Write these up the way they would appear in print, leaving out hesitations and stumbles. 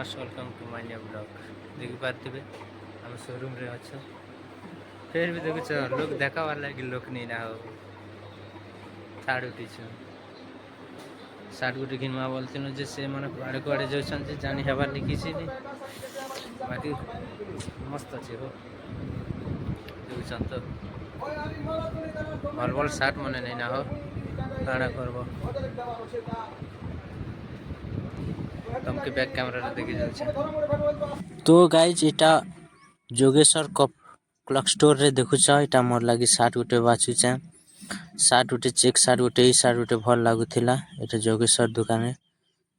Most welcome to my new blog. देखि पार्थिबे हम शोरूम रे अच्छो फिर भी देखुछ लोग देखा वाला कि लोक नहीं ना हो साड़ उठीछ साड़ गुटी घिनवा बोलते न जे से माने कुआडे कुआडे जाउछन जे जानी हेबार लिखी छी बाकी मस्त अछि हो देखुछन तो भल भल सार्ट मने नहीं ना हो काना करबो तुमके बैक कैमरा देखि जाउछ। तो गाइज इटा जोगेश्वर क्लॉक स्टोर रे देखुछ इटा मोर लागी सार्ट गुटे बाछुछे सार्ट गुटे चेक सार्ट गुटे ई सार्ट गुटे भल लागुथिला एटा जोगेश्वर दुकान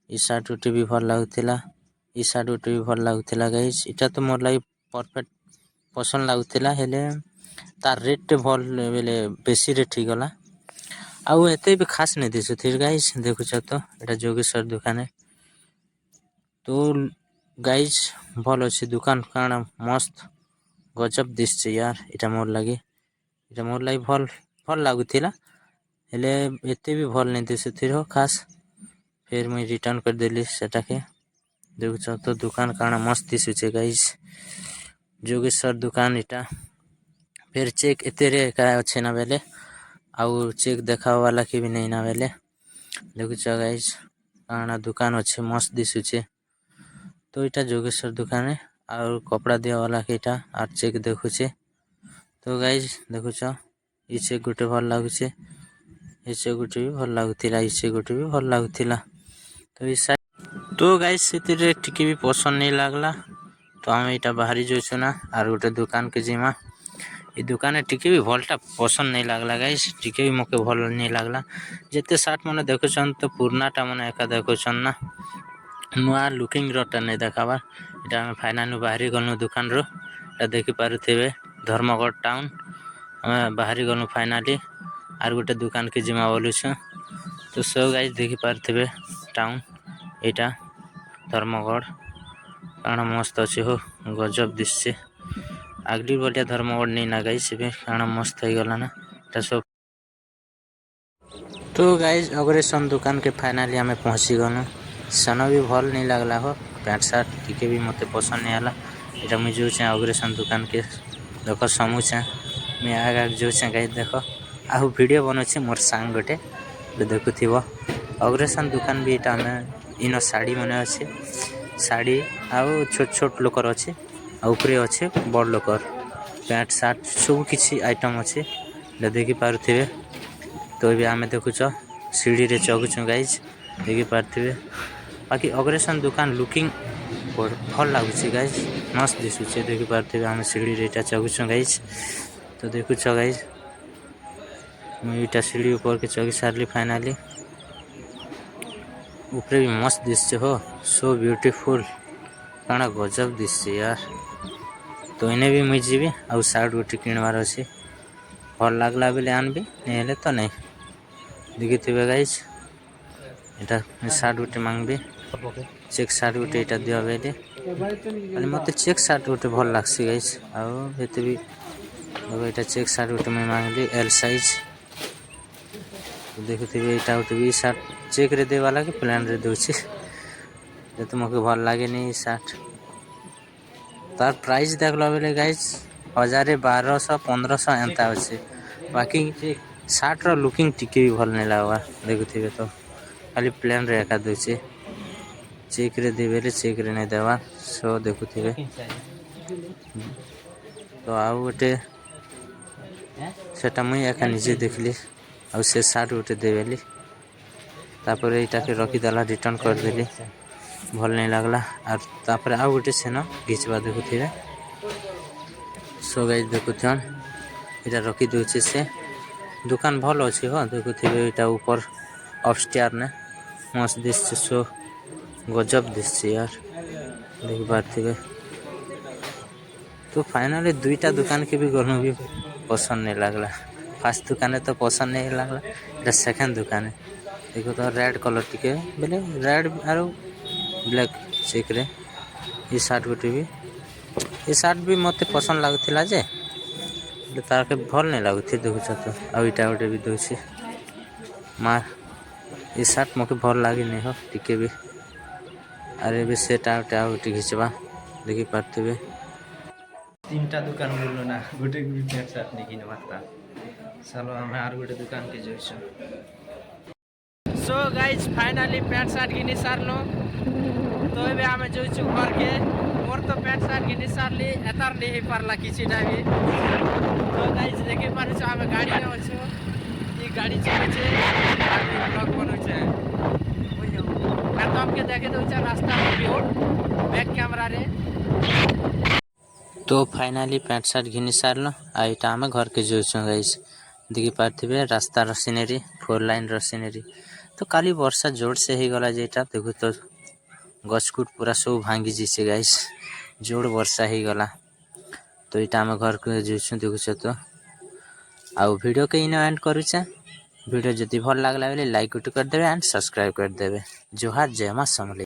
ई सार्ट गुटे भी भल लागुथिला ई सार्ट गुटे भी भल लागुथिला गाइज इटा तो मोर लागी परफेक्ट पसंद लागुथिला हेले तार रेट भल बेले बेसी रेट ही गला आउ एते भी खास नहीं दिसु थिर गाइज देखुछ तो एटा जोगेश्वर दुकान तो गाइज भल अच्छे दुकान काना मस्त गजब दिसছে यार इटा मोर लागी भल भल लागुथिला हेले एते भी भल नहीं दिसुथिर हो खास फिर मुई रिटर्न कर देली सेटा के देखुछ तो दुकान काना मस्त दिसुचे गाइज जोगेश्वर दुकान इटा फिर चेक एते रे का अच्छे ना बेले आउ चेक देखा वाला के भी नहीं ना बेले देखुछ गाइज काना दुकान अच्छे मस्त दिसुचे तो इटा जोगेश्वर दुकान है और कपड़ा दिया वाला के इटा और चेक देखुचे तो गाइज देखुछ ई चेक गुटे भल लागुचे ई चेक गुटे भी भल लागुथिला ई चेक गुटे भी भल लागुथिला तो ई तो गाइज सेतिरे टिके भी पसंद नहीं लागला तो हम इटा बाहरी जोछु ना और गुटे दुकान के जिमा ई दुकान टिके भी भलटा पसंद नहीं लागला गाइज टिके भी मके भल नहीं लागला जेते सार्ट माने देखुछन तो पुरनाटा माने एका देखुछन ना नुआ लुकिंग रटा नहीं देखावा इटा हम फाइनल बाहरी गनु दुकान रो देखि पारुथिबे धर्मगढ़ टाउन हम बाहरी गनु फाइनली आर गोटे दुकान के जिमा बोलुछ तो सब गाइज देखि पारुथिबे टाउन इटा धर्मगढ़ काना मस्त अच्छे हो गजब दिसছে आगली बढ़िया धर्मगढ़ नहीं ना गाइज से काना मस्त हो गला ना इटा सब तो गाइज अग्रेसन दुकान के फाइनली हमें पहुंची गनु सन भी भल नहीं लगला हो पैंट शर्ट टिके भी मत पसंद नहीं आला इटा मुझे जो अग्रेसन दुकान के देख समूचे मैं आगे जो गाइज देख आहु वीडियो बनौचे मोर सांग गोटे देखुव अग्रेसन दुकान भी इटा हमें इन शाड़ी मैंने अच्छे शाड़ी आउ छोट छोट लोकर अच्छे ऊपरे अच्छे बड़ लोकर पैंट शर्ट सब किसी आइटम अच्छे देखि पारुथिबे तो भी आम देखुच सीढ़ी रे चगुचु गाइज देखि पारुथिबे बाकी अग्रेसन दुकान लुकिंग भल लगुच गाइज मस्त दिशुचे देखि पारुथिबे आम सीढ़ी रे चगुचु गाइज तो देखुच गाइज मुझे सीढ़ी ऊपर के चगी सारली फाइनली ऊपर भी मस्त दिसছে हो सो ब्यूटीफुल काना गजब दिसছে यार तो इन्हें भी मुझे जीवी आउ सार्ट गोटे किणवार अच्छे भल लगला बेले आनबी नहीं हेले तो नहीं देखिथिबे गाइज इटा सार्ट गोटे मांगबी चेक सार्ट गोटे इटा दिया बेले मत चेक सार्ट गोटे भल लागसी गाइज आउ एते भी इटा चेक सार्ट गोटे मैं मांगली एल साइज देखुथिबे इटा गोटे भी सार्ट चेक रे दे वाला के प्लान रे दोछि तो मके भल लागे नहीं सार्ट तार प्राइस देखला बेले गाइज 1200-1500 एंता अच्छे बाकी सार्ट रो लुकिंग टिके भी भल नहीं लगवा देखुथिबे तो खाली प्लेन रे एका दोछि चेक रे दे बेले चेक रे नहीं देवा सो देखुथिबे तो आउ गोटे सेटा मुई एका निजे देखली आउ से सार्ट गोटे देवेली तापर एटा के रखी देला रिटर्न कर देली भल नहीं लगला और तापर आउ गोटे सेन घिचवा देखुथिबे सो गाइज देखुथन इटा रखी दोचे से दुकान भल अच्छे हो देखुथिबे इटा ऊपर अपस्टेयर ने मस्त दिसছে सो गजब दिसছে यार देखि पारथिबे तो फाइनली दुईटा दुकान के भी गनु भी पसंद नहीं लगला फर्स्ट दुकान तो पसंद नहीं लगला इटा सेकंड दुकान देखो तो रेड कलर टिके बेले रेड आरो ब्लैक चेक रे ई शर्ट गोटे भी ये शर्ट भी मत पसंद लगुला जे तार के भल नहीं लगुथि देखुछ तो आ इटा गोटे भी दोछि मार ये शर्ट मके भल लागे नहीं हो टिके भी अरे भी सेटा उठी घिचवा देखी पार्थिवे 3टा दुकान बोललो ना गोटे पैंट सार्ट नहीं किने मारता चलो आम आर गोटे दुकान के जाइछो। So guys finally pant shirt घिनी सारलो तो एबे आमे जाइछो घर के मोर तो पैंट सार्ट घिनी सारली एतार नहीं पारला किछिटा भी। तो गाइज देखि पारुछ आमे गाड़ी में अछो ई गाड़ी चले छे गाड़ी ब्लॉग बनो छे मैं तो आपके देखे दो रास्ता व्यू बैक कैमरा रे। तो फाइनाली पैंट सार्ट घिनी सारलो आईटा आमे घर के जाइछो गाइज देखि पार्थिबे रास्ता रो सिनेरी 4 लाइन रो सिनेरी। तो काली वर्षा जोर से ही गला जेटा देखो तो गछकुट पूरा सब भांगी जीसे गाइस जोर वर्षा ही गला। तो इटा आम घर को जाइछो देखुछ तो आउ वीडियो के इन एंड करूछे वीडियो जदि भल लागला बेले लाइक कर देबे एंड सब्सक्राइब कर देबे। जोहार जय मां समलेई।